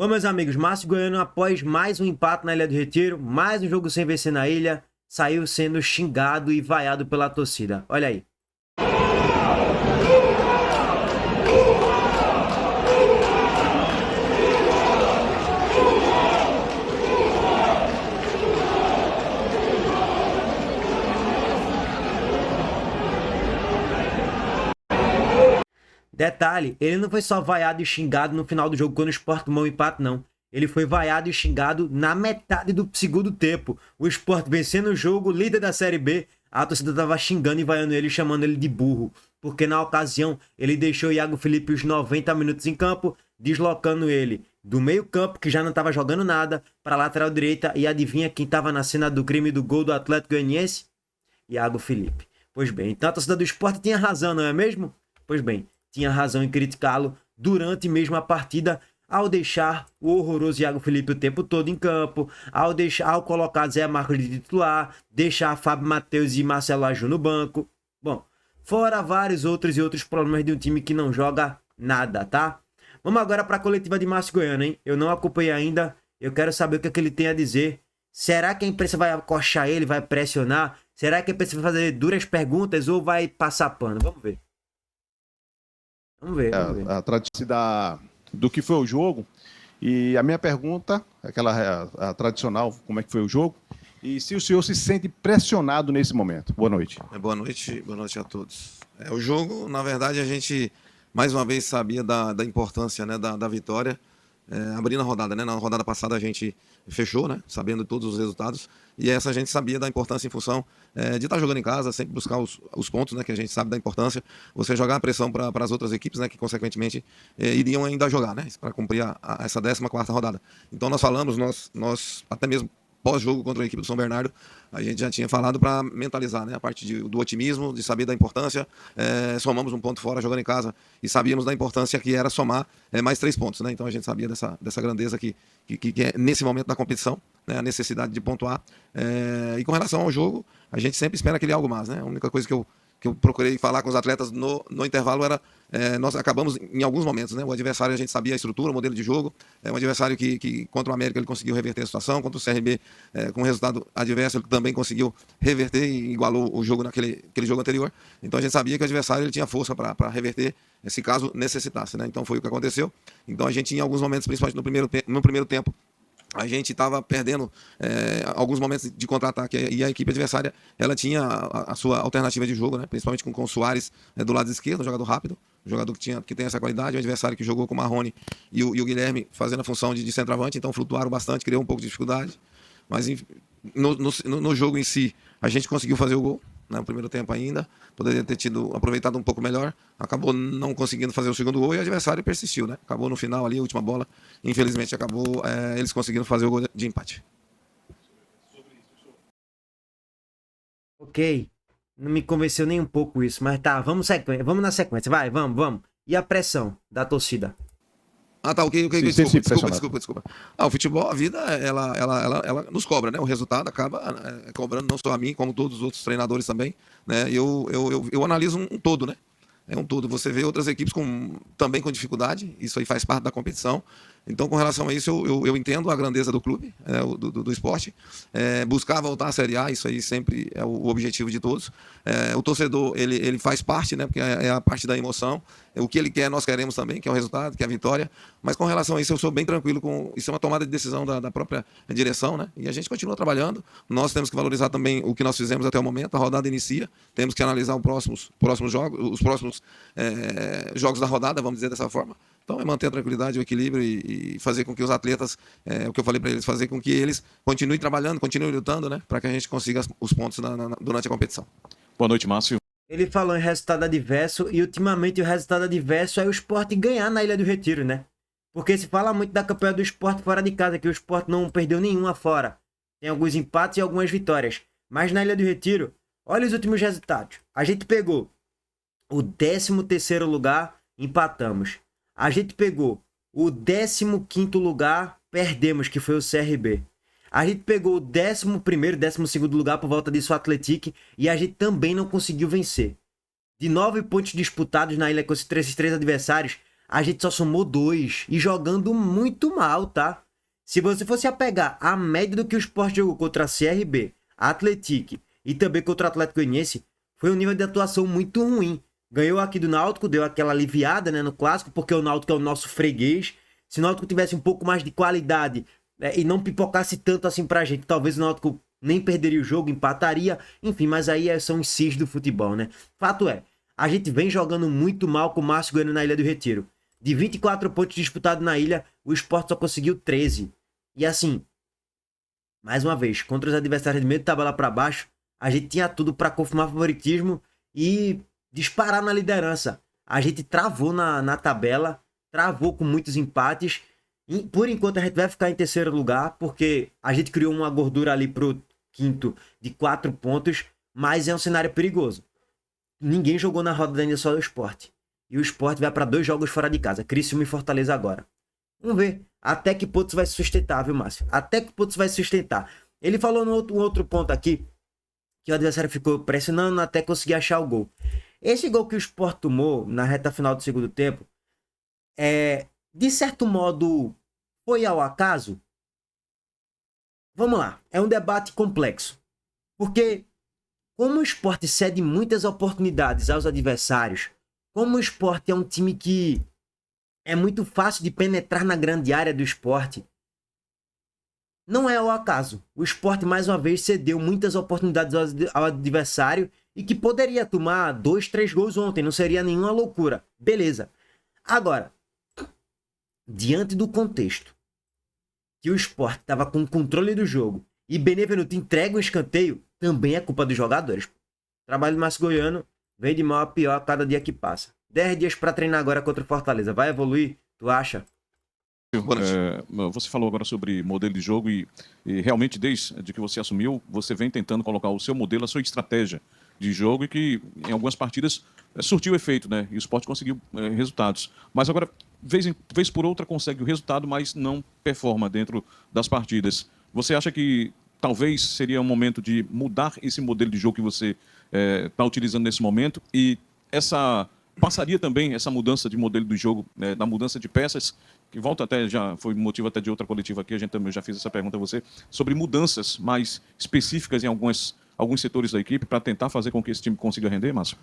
Bom, meus amigos, Márcio Goiano, após mais um empate na Ilha do Retiro, mais um jogo sem vencer na ilha, saiu sendo xingado e vaiado pela torcida. Olha aí. Detalhe, ele não foi só vaiado e xingado no final do jogo quando o Sport tomou um empate, não. Ele foi vaiado e xingado na metade do segundo tempo. O Sport vencendo o jogo, líder da Série B, a torcida tava xingando e vaiando ele, chamando ele de burro. Porque na ocasião, ele deixou o Iago Felipe os 90 minutos em campo, deslocando ele do meio campo, que já não tava jogando nada, para a lateral direita. E adivinha quem tava na cena do crime do gol do Atlético Goianiense? Iago Felipe. Pois bem, então a torcida do Sport tinha razão, não é mesmo? Pois bem, tinha razão em criticá-lo durante mesmo a partida, ao deixar o horroroso Iago Felipe o tempo todo em campo, ao colocar Zé Marcos de titular, deixar Fábio Matheus e Marcelo Aju no banco. Bom, fora vários outros problemas de um time que não joga nada, tá? Vamos agora para a coletiva de Márcio Goiano, hein? Eu não acompanhei ainda, eu quero saber o que ele tem a dizer. Será que a imprensa vai acochar ele, vai pressionar? Será que a imprensa vai fazer duras perguntas ou vai passar pano? Vamos ver. Vamos ver. A tradição do que foi o jogo. E a minha pergunta, a tradicional, como é que foi o jogo? E se o senhor se sente pressionado nesse momento? Boa noite. Boa noite a todos. O jogo, na verdade, a gente mais uma vez sabia da importância, né, da vitória. Abrindo a rodada, né? Na rodada passada a gente fechou, né? Sabendo todos os resultados. E essa a gente sabia da importância em função de estar jogando em casa, sempre buscar os pontos, né? Que a gente sabe da importância. Você jogar a pressão para as outras equipes, né? Que consequentemente iriam ainda jogar, né? Para cumprir essa 14ª rodada. Então nós falamos, nós até mesmo pós-jogo contra a equipe do São Bernardo, a gente já tinha falado para mentalizar, né? A parte do otimismo, de saber da importância. Somamos um ponto fora jogando em casa e sabíamos da importância que era somar mais 3 pontos, né? Então a gente sabia dessa grandeza que é nesse momento da competição, né? A necessidade de pontuar. E com relação ao jogo, a gente sempre espera aquele algo mais, né? A única coisa que eu procurei falar com os atletas no intervalo era nós acabamos em alguns momentos, né? O adversário, a gente sabia a estrutura, o modelo de jogo. Um adversário que contra o América ele conseguiu reverter a situação, contra o CRB com o resultado adverso ele também conseguiu reverter e igualou o jogo naquele jogo anterior. Então a gente sabia que o adversário ele tinha força para reverter se caso necessitasse, né? Então foi o que aconteceu. Então a gente em alguns momentos, principalmente no primeiro tempo, a gente estava perdendo alguns momentos de contra-ataque e a equipe adversária ela tinha a sua alternativa de jogo, né? Principalmente com o Soares do lado esquerdo, um jogador rápido, um jogador que tem essa qualidade, um adversário que jogou com o Marrone e o Guilherme fazendo a função de centroavante, então flutuaram bastante, criou um pouco de dificuldade, mas no jogo em si a gente conseguiu fazer o gol, né? No primeiro tempo ainda, poderia ter aproveitado um pouco melhor, acabou não conseguindo fazer o segundo gol e o adversário persistiu, né? Acabou no final ali, a última bola, infelizmente acabou eles conseguindo fazer o gol de empate. Ok, não me convenceu nem um pouco isso, mas tá, vamos na sequência, vai, vamos. E a pressão da torcida? Tá, ok, desculpa. O futebol, a vida, ela nos cobra, né? O resultado acaba cobrando não só a mim, como todos os outros treinadores também, né? Eu analiso um todo, né? É um todo. Você vê outras equipes também com dificuldade, isso aí faz parte da competição. Então, com relação a isso, eu entendo a grandeza do clube, do esporte. Buscar voltar à Série A, isso aí sempre é o objetivo de todos. O torcedor, ele faz parte, né? Porque é a parte da emoção. O que ele quer, nós queremos também, que é o resultado, que é a vitória. Mas com relação a isso, eu sou bem tranquilo com isso. É uma tomada de decisão da própria direção, né? E a gente continua trabalhando. Nós temos que valorizar também o que nós fizemos até o momento. A rodada inicia. Temos que analisar os próximos jogos da rodada, vamos dizer dessa forma. Então é manter a tranquilidade, o equilíbrio e fazer com que os atletas, o que eu falei para eles, fazer com que eles continuem trabalhando, continuem lutando, né? Para que a gente consiga os pontos durante a competição. Boa noite, Márcio. Ele falou em resultado adverso e ultimamente o resultado adverso é o Sport ganhar na Ilha do Retiro, né? Porque se fala muito da campanha do Sport fora de casa, que o Sport não perdeu nenhuma fora. Tem alguns empates e algumas vitórias. Mas na Ilha do Retiro, olha os últimos resultados. A gente pegou o 13º lugar, empatamos. A gente pegou o 15º lugar, perdemos, que foi o CRB. A gente pegou o 11º, 12º lugar por volta disso o Atlético e a gente também não conseguiu vencer. De 9 pontos disputados na ilha com esses três adversários, a gente só somou 2 e jogando muito mal, tá? Se você fosse apegar a média do que o Sport jogou contra a CRB, Atlético e também contra o Atlético Goianiense, foi um nível de atuação muito ruim. Ganhou aqui do Náutico, deu aquela aliviada, né, no clássico, porque o Náutico é o nosso freguês. Se o Náutico tivesse um pouco mais de qualidade e não pipocasse tanto assim pra gente, talvez o Náutico nem perderia o jogo, empataria. Enfim, mas aí são os cis do futebol, né? Fato é, a gente vem jogando muito mal com o Márcio Goiano na Ilha do Retiro. De 24 pontos disputados na ilha, o Sport só conseguiu 13. E assim, mais uma vez, contra os adversários de meio de tabela para baixo, a gente tinha tudo para confirmar favoritismo e disparar na liderança. A gente travou na tabela, travou com muitos empates. E, por enquanto a gente vai ficar em terceiro lugar, porque a gente criou uma gordura ali pro quinto de 4 pontos, mas é um cenário perigoso. Ninguém jogou na roda ainda, só o Sport. E o Sport vai para 2 jogos fora de casa, Criciúma e Fortaleza agora. Vamos ver até que ponto vai se sustentar, viu, Márcio? Até que ponto vai se sustentar. Ele falou no outro ponto aqui, que o adversário ficou pressionando até conseguir achar o gol. Esse gol que o Sport tomou na reta final do segundo tempo, de certo modo, foi ao acaso? Vamos lá, é um debate complexo. Porque, como o Sport cede muitas oportunidades aos adversários, como o Sport é um time que é muito fácil de penetrar na grande área do Sport, não é ao acaso. O Sport, mais uma vez, cedeu muitas oportunidades ao adversário e que poderia tomar 2, 3 gols ontem, não seria nenhuma loucura. Beleza. Agora, diante do contexto que o Sport estava com o controle do jogo e Benevenuto entrega um escanteio, também é culpa dos jogadores. O trabalho do Márcio Goiano vem de mal a pior a cada dia que passa. 10 dias para treinar agora contra o Fortaleza. Vai evoluir? Tu acha? Você falou agora sobre modelo de jogo e realmente desde que você assumiu, você vem tentando colocar o seu modelo, a sua estratégia de jogo e que em algumas partidas surtiu efeito, né? E o Sport conseguiu resultados. Mas agora, vez por outra, consegue o resultado, mas não performa dentro das partidas. Você acha que talvez seria um momento de mudar esse modelo de jogo que você está utilizando nesse momento e passaria também essa mudança de modelo do jogo, da mudança de peças, que volta até, já foi motivo até de outra coletiva aqui, a gente também já fez essa pergunta a você, sobre mudanças mais específicas em alguns setores da equipe para tentar fazer com que esse time consiga render, Márcio?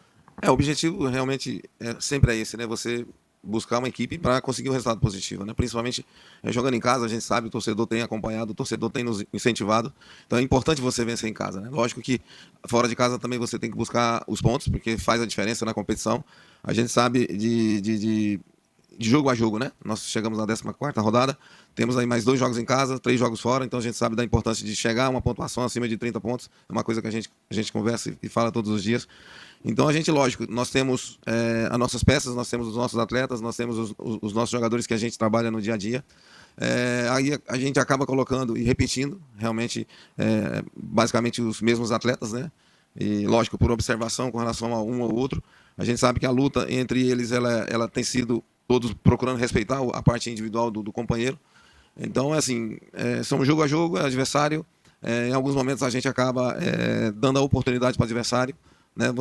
O objetivo realmente sempre é esse, né? Você buscar uma equipe para conseguir um resultado positivo, né? Principalmente jogando em casa, a gente sabe, o torcedor tem acompanhado, o torcedor tem nos incentivado, então é importante você vencer em casa, né? Lógico que fora de casa também você tem que buscar os pontos, porque faz a diferença na competição. A gente sabe de jogo a jogo, né? Nós chegamos na 14ª rodada, temos aí mais 2 jogos em casa, 3 jogos fora, então a gente sabe da importância de chegar a uma pontuação acima de 30 pontos, é uma coisa que a gente conversa e fala todos os dias. Então a gente, lógico, nós temos as nossas peças, nós temos os nossos atletas, nós temos os nossos jogadores que a gente trabalha no dia a dia. Aí a gente acaba colocando e repetindo, realmente, basicamente os mesmos atletas, né? E, lógico, por observação com relação a um ou outro, a gente sabe que a luta entre eles, ela tem sido todos procurando respeitar a parte individual do companheiro. Então, assim, são jogo a jogo, é adversário. Em alguns momentos a gente acaba dando a oportunidade para o adversário. Né?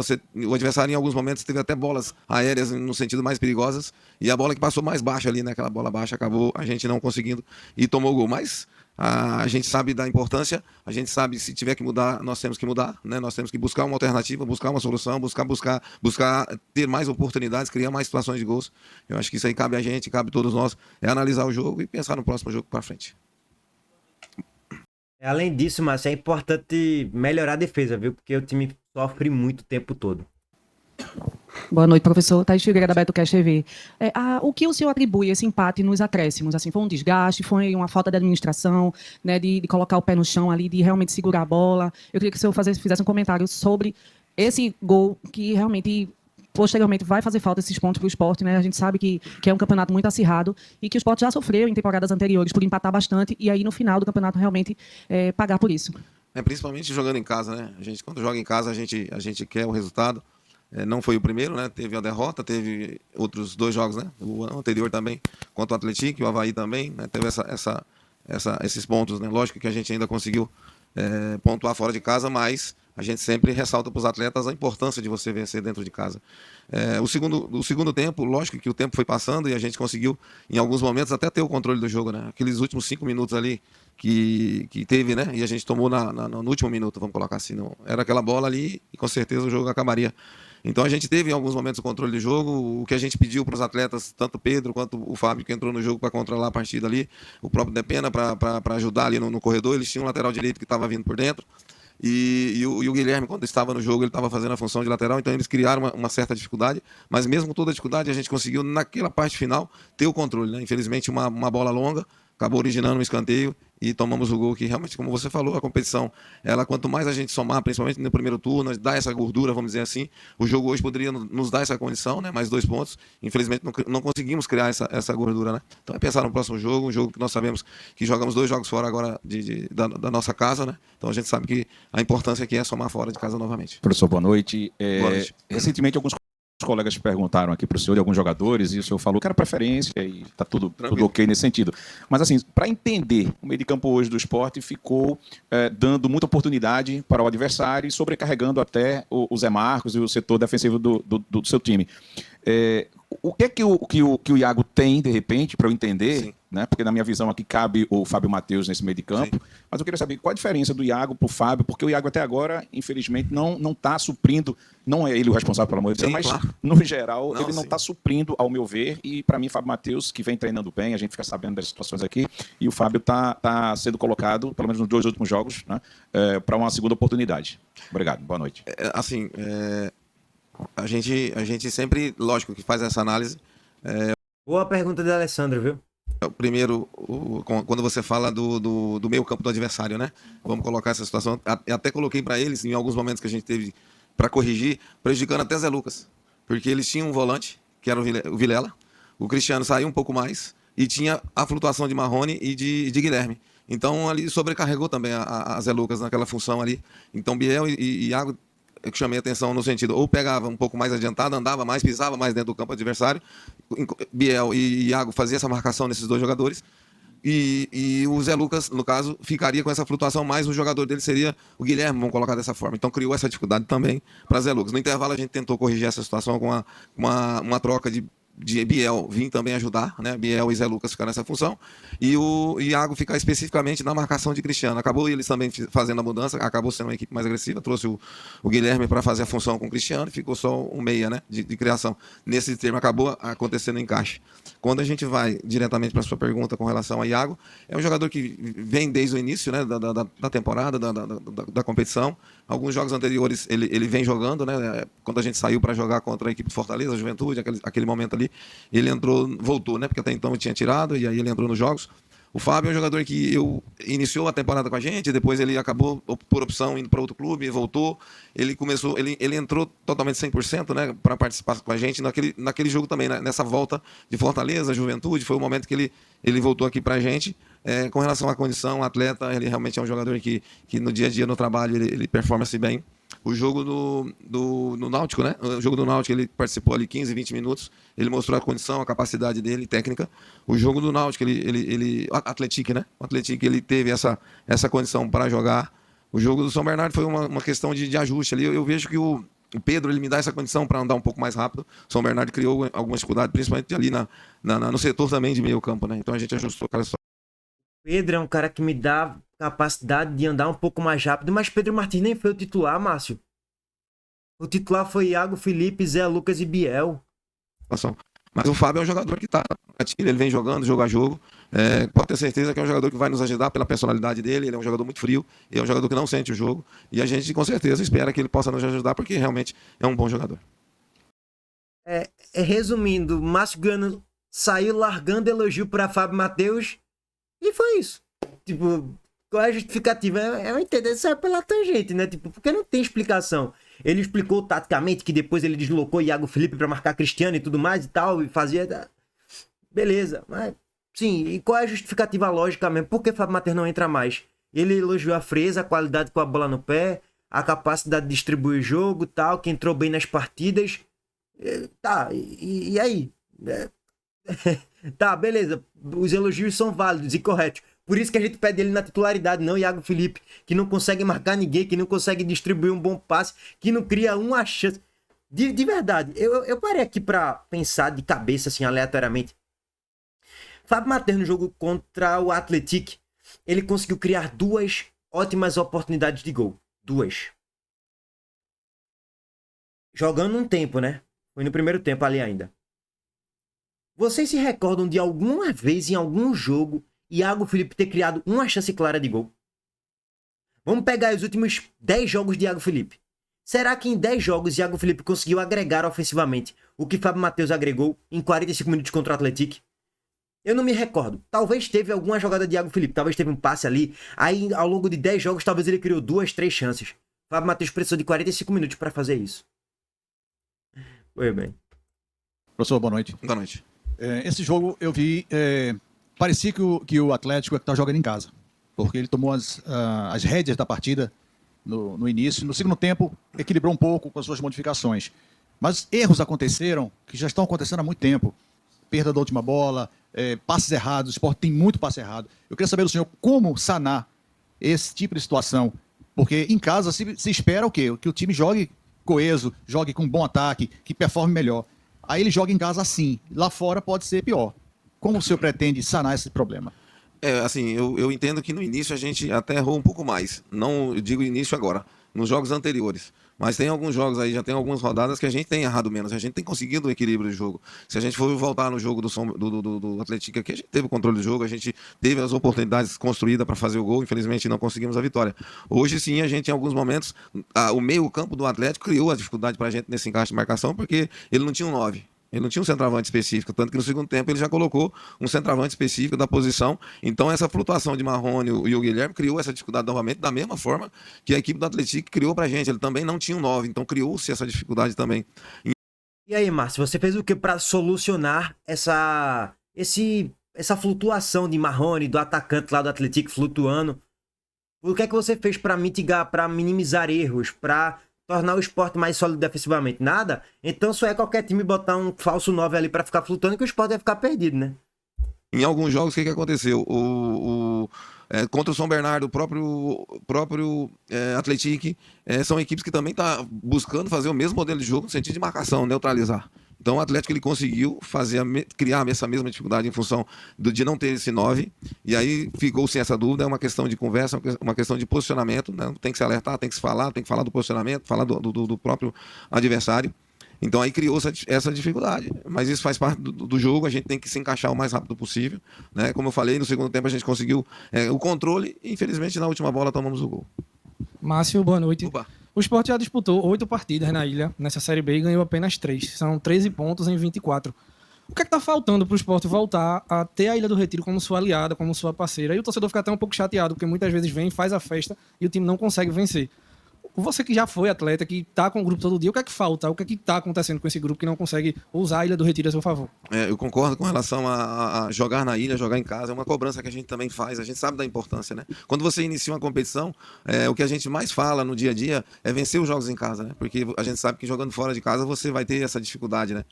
O adversário, em alguns momentos, teve até bolas aéreas no sentido mais perigosas. E a bola que passou mais baixa ali, né? Aquela bola baixa, acabou a gente não conseguindo e tomou o gol. Mas a gente sabe da importância, a gente sabe se tiver que mudar, nós temos que mudar, né? Nós temos que buscar uma alternativa, buscar uma solução, buscar ter mais oportunidades, criar mais situações de gols. Eu acho que isso aí cabe a gente, cabe a todos nós, analisar o jogo e pensar no próximo jogo para frente. Além disso, Márcio, é importante melhorar a defesa, viu? Porque o time sofre muito o tempo todo. Boa noite, professor. Thaís Figueira, da BetoCast TV. O que o senhor atribui esse empate nos acréscimos? Assim, foi um desgaste, foi uma falta de administração, né, de colocar o pé no chão ali, de realmente segurar a bola? Eu queria que o senhor fizesse um comentário sobre esse gol que realmente, posteriormente, vai fazer falta esses pontos para o Sport, né? A gente sabe que é um campeonato muito acirrado e que o Sport já sofreu em temporadas anteriores por empatar bastante e aí no final do campeonato realmente pagar por isso. Principalmente jogando em casa, né? A gente, quando joga em casa, a gente quer o resultado. Não foi o primeiro, né? Teve a derrota, teve outros 2 jogos, né? O anterior também, contra o Atlético e o Avaí também, né? Teve esses pontos, né? Lógico que a gente ainda conseguiu pontuar fora de casa, mas a gente sempre ressalta para os atletas a importância de você vencer dentro de casa. O segundo tempo, lógico que o tempo foi passando e a gente conseguiu, em alguns momentos, até ter o controle do jogo, né? Aqueles últimos 5 minutos ali que teve, né? E a gente tomou no último minuto, vamos colocar assim. Não, era aquela bola ali e com certeza o jogo acabaria. Então a gente teve em alguns momentos o controle do jogo, o que a gente pediu para os atletas, tanto o Pedro quanto o Fábio, que entrou no jogo para controlar a partida ali, o próprio Depena para ajudar ali no corredor, eles tinham um lateral direito que estava vindo por dentro. E o Guilherme, quando estava no jogo, ele estava fazendo a função de lateral, então eles criaram uma certa dificuldade, mas mesmo com toda a dificuldade, a gente conseguiu, naquela parte final, ter o controle, né? Infelizmente, uma bola longa acabou originando um escanteio e tomamos o gol que realmente, como você falou, a competição, ela quanto mais a gente somar, principalmente no primeiro turno, dar essa gordura, vamos dizer assim, o jogo hoje poderia nos dar essa condição, né? Mais 2 pontos. Infelizmente não conseguimos criar essa gordura, né? Então é pensar no próximo jogo, um jogo que nós sabemos que jogamos 2 jogos fora agora da nossa casa, né? Então a gente sabe que a importância aqui é somar fora de casa novamente. Professor, boa noite. Boa noite. Recentemente, alguns colegas perguntaram aqui para o senhor de alguns jogadores e o senhor falou que era preferência e está tudo ok nesse sentido. Mas, assim, para entender, o meio de campo hoje do Sport ficou dando muita oportunidade para o adversário e sobrecarregando até o Zé Marcos e o setor defensivo do seu time. O que é que o Iago tem, de repente, para eu entender, né? Porque na minha visão aqui cabe o Fábio Matheus nesse meio de campo, sim, mas eu queria saber qual a diferença do Iago para o Fábio, porque o Iago até agora, infelizmente, não está suprindo, não é ele o responsável pelo amor de Deus, mas claro, no geral ele não está suprindo, ao meu ver, e para mim Fábio Matheus, que vem treinando bem, a gente fica sabendo das situações aqui, e o Fábio está sendo colocado, pelo menos nos 2 últimos jogos, né, para uma segunda oportunidade. Obrigado, boa noite. A gente sempre, lógico, que faz essa análise. Boa pergunta de Alessandro, viu? Primeiro, quando você fala do meio campo do adversário, né? Vamos colocar essa situação. Até coloquei para eles, em alguns momentos que a gente teve para corrigir, prejudicando até Zé Lucas. Porque eles tinham um volante, que era o Vilela. O Cristiano saiu um pouco mais e tinha a flutuação de Marrone e de Guilherme. Então, ali sobrecarregou também a Zé Lucas naquela função ali. Então, Biel e Iago, eu chamei a atenção no sentido, ou pegava um pouco mais adiantado, andava mais, pisava mais dentro do campo adversário. Biel e Iago faziam essa marcação nesses 2 jogadores. E o Zé Lucas, no caso, ficaria com essa flutuação, mais o jogador dele seria o Guilherme, vamos colocar dessa forma. Então criou essa dificuldade também para Zé Lucas. No intervalo a gente tentou corrigir essa situação com uma troca de Biel vir também ajudar, né? Biel e Zé Lucas ficaram nessa função, e o Iago ficar especificamente na marcação de Cristiano. Acabou eles também fazendo a mudança, acabou sendo uma equipe mais agressiva, trouxe o Guilherme para fazer a função com o Cristiano, e ficou só um meia, né? de criação. Nesse termo acabou acontecendo o encaixe. Quando a gente vai diretamente para a sua pergunta com relação a Iago, é um jogador que vem desde o início, né? da temporada, da competição. Alguns jogos anteriores ele vem jogando, né? Quando a gente saiu para jogar contra a equipe de Fortaleza, a Juventude, aquele momento ali, ele entrou, voltou, né? Porque até então eu tinha tirado, e aí ele entrou nos jogos. O Fábio é um jogador que iniciou a temporada com a gente, depois ele acabou, por opção, indo para outro clube, voltou. Ele entrou totalmente 100%, né? Para participar com a gente naquele jogo também, né? Nessa volta de Fortaleza, Juventude, foi o momento que ele voltou aqui para a gente. Com relação à condição, atleta, ele realmente é um jogador que no dia a dia, no trabalho, ele performa-se bem. O jogo no Náutico, né? O jogo do Náutico, ele participou ali 15, 20 minutos. Ele mostrou a condição, a capacidade dele, técnica. O jogo do Náutico, Atlético, né? O Atlético, ele teve essa condição para jogar. O jogo do São Bernardo foi uma questão de ajuste ali. Eu vejo que o Pedro, ele me dá essa condição para andar um pouco mais rápido. O São Bernardo criou alguma dificuldade, principalmente ali no setor também de meio campo, né? Então a gente ajustou aquela situação. Pedro é um cara que me dá capacidade de andar um pouco mais rápido, mas Pedro Martins nem foi o titular, Márcio. O titular foi Iago, Felipe, Zé Lucas e Biel. Mas o Fábio é um jogador que está ele vem jogando, jogo a jogo. Pode ter certeza que é um jogador que vai nos ajudar pela personalidade dele. Ele é um jogador muito frio, é um jogador que não sente o jogo. E a gente, com certeza, espera que ele possa nos ajudar, porque realmente é um bom jogador. Resumindo, Márcio Gano saiu largando elogio para Fábio Matheus e foi isso. Tipo, qual é a justificativa? Eu entendo, sai pela tangente, né? Tipo, porque não tem explicação. Ele explicou taticamente que depois ele deslocou Iago Felipe para marcar Cristiano e tudo mais e tal, e fazia... Beleza, mas... Sim, e qual é a justificativa lógica mesmo? Por que Fábio Matheus não entra mais? Ele elogiou a Freza, a qualidade com a bola no pé, a capacidade de distribuir o jogo e tal, que entrou bem nas partidas. Tá, e aí? Tá, beleza. Os elogios são válidos e corretos. Por isso que a gente pede ele na titularidade, não Iago Felipe, que não consegue marcar ninguém, que não consegue distribuir um bom passe, que não cria uma chance. De verdade, eu parei aqui pra pensar de cabeça, assim, aleatoriamente. Fábio Matheus no jogo contra o Atlético, ele conseguiu criar 2 ótimas oportunidades de gol. 2. Jogando um tempo, né? Foi no primeiro tempo ali ainda. Vocês se recordam de alguma vez em algum jogo Iago Felipe ter criado uma chance clara de gol? Vamos pegar os últimos 10 jogos de Iago Felipe. Será que em 10 jogos Iago Felipe conseguiu agregar ofensivamente o que Fábio Matheus agregou em 45 minutos contra o Atlético? Eu não me recordo. Talvez teve alguma jogada de Iago Felipe, talvez teve um passe ali. Aí, ao longo de 10 jogos, talvez ele criou 2, 3 chances. Fábio Matheus precisou de 45 minutos para fazer isso. Oi, bem. Professor, boa noite. Boa noite. Esse jogo eu vi, parecia que o Atlético está jogando em casa, porque ele tomou as rédeas da partida no início. No segundo tempo, equilibrou um pouco com as suas modificações. Mas erros aconteceram que já estão acontecendo há muito tempo. Perda da última bola, passes errados, o Sport tem muito passe errado. Eu queria saber do senhor como sanar esse tipo de situação, porque em casa se espera o quê? Que o time jogue coeso, jogue com um bom ataque, que performe melhor. Aí ele joga em casa assim, lá fora pode ser pior. Como o senhor pretende sanar esse problema? Assim, eu entendo que no início a gente até errou um pouco mais. Não digo início agora, nos jogos anteriores. Mas tem alguns jogos aí, já tem algumas rodadas que a gente tem errado menos, a gente tem conseguido o equilíbrio do jogo. Se a gente for voltar no jogo do Atlético aqui, a gente teve o controle do jogo, a gente teve as oportunidades construídas para fazer o gol, infelizmente não conseguimos a vitória. Hoje sim, a gente em alguns momentos, o meio campo do Atlético criou a dificuldade para a gente nesse encaixe de marcação, porque ele não tinha um 9. Ele não tinha um centroavante específico, tanto que no segundo tempo ele já colocou um centroavante específico da posição. Então essa flutuação de Marrone e o Guilherme criou essa dificuldade novamente, da mesma forma que a equipe do Atlético criou pra gente. Ele também não tinha um 9, então criou-se essa dificuldade também. E aí, Márcio, você fez o que para solucionar essa flutuação de Marrone, do atacante lá do Atlético flutuando? O que é que você fez para mitigar, para minimizar erros, para tornar o Sport mais sólido defensivamente? Nada? Então só é qualquer time botar um falso 9 ali para ficar flutuando que o Sport vai ficar perdido, né? Em alguns jogos, o que aconteceu? Contra o São Bernardo, o próprio Atlético, são equipes que também estão buscando fazer o mesmo modelo de jogo no sentido de marcação, neutralizar. Então o Atlético ele conseguiu criar essa mesma dificuldade em função de não ter esse 9, e aí ficou sem essa dúvida. É uma questão de conversa, uma questão de posicionamento, né? Tem que se alertar, tem que se falar do posicionamento, falar do próprio adversário. Então aí criou essa dificuldade, mas isso faz parte do jogo, a gente tem que se encaixar o mais rápido possível, né? Como eu falei, no segundo tempo a gente conseguiu o controle e infelizmente na última bola tomamos o gol. Márcio, boa noite. Opa. O Sport já disputou 8 partidas na ilha, nessa Série B, e ganhou apenas 3. São 13 pontos em 24. O que é que tá faltando para o Sport voltar a ter a Ilha do Retiro como sua aliada, como sua parceira? E o torcedor fica até um pouco chateado, porque muitas vezes vem, faz a festa e o time não consegue vencer. Você que já foi atleta, que tá com o grupo todo dia, o que é que falta? O que é que tá acontecendo com esse grupo que não consegue usar a Ilha do Retiro a seu favor? Eu concordo com relação a jogar na ilha, jogar em casa. É uma cobrança que a gente também faz, a gente sabe da importância, né? Quando você inicia uma competição, o que a gente mais fala no dia a dia é vencer os jogos em casa, né? Porque a gente sabe que jogando fora de casa você vai ter essa dificuldade, né?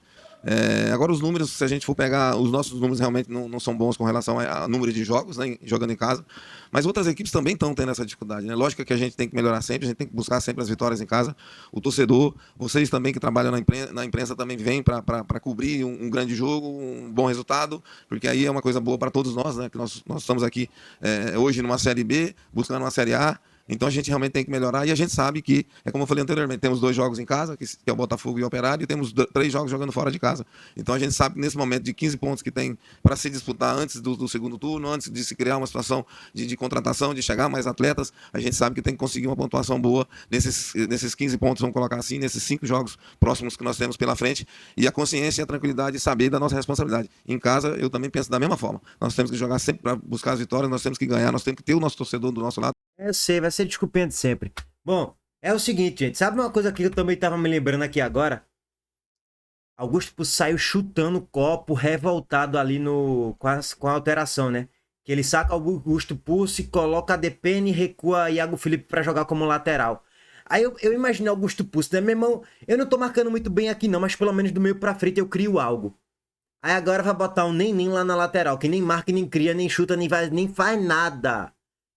Agora os números, se a gente for pegar, os nossos números realmente não são bons com relação a número de jogos, né, jogando em casa, mas outras equipes também estão tendo essa dificuldade, né? Lógico que a gente tem que melhorar sempre, a gente tem que buscar sempre as vitórias em casa. O torcedor, vocês também que trabalham na imprensa também vêm para cobrir um grande jogo, um bom resultado, porque aí é uma coisa boa para todos nós, né? Que nós estamos aqui hoje numa Série B, buscando uma Série A. Então a gente realmente tem que melhorar, e a gente sabe que, como eu falei anteriormente, temos 2 jogos em casa, que é o Botafogo e o Operário, e temos 3 jogos jogando fora de casa. Então a gente sabe que nesse momento de 15 pontos que tem para se disputar antes do segundo turno, antes de se criar uma situação de contratação, de chegar mais atletas, a gente sabe que tem que conseguir uma pontuação boa nesses 15 pontos, vamos colocar assim, nesses 5 jogos próximos que nós temos pela frente, e a consciência e a tranquilidade de saber da nossa responsabilidade. Em casa, eu também penso da mesma forma. Nós temos que jogar sempre para buscar as vitórias, nós temos que ganhar, nós temos que ter o nosso torcedor do nosso lado. Eu sei, vai ser desculpinha de sempre. Bom, é o seguinte, gente. Sabe uma coisa que eu também tava me lembrando aqui agora? Augusto Pucci saiu chutando o copo, revoltado ali com a alteração, né? Que ele saca o Augusto Pucci, coloca a DPN e recua Iago Felipe pra jogar como lateral. Aí eu imaginei Augusto Pucci, né? Meu irmão, eu não tô marcando muito bem aqui não, mas pelo menos do meio pra frente eu crio algo. Aí agora vai botar um Neném lá na lateral, que nem marca, nem cria, nem chuta, nem faz nada.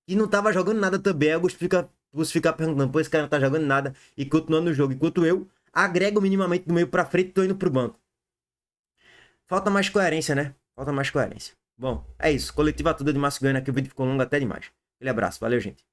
E não tava jogando nada também. Aí o Augusto fica perguntando, pô, esse cara não tá jogando nada e continuando o jogo. Enquanto eu agrego minimamente do meio pra frente e tô indo pro banco. Falta mais coerência, né? Falta mais coerência. Bom, é isso. Coletiva toda de Márcio Goiano aqui. O vídeo ficou longo até demais. Aquele abraço. Valeu, gente.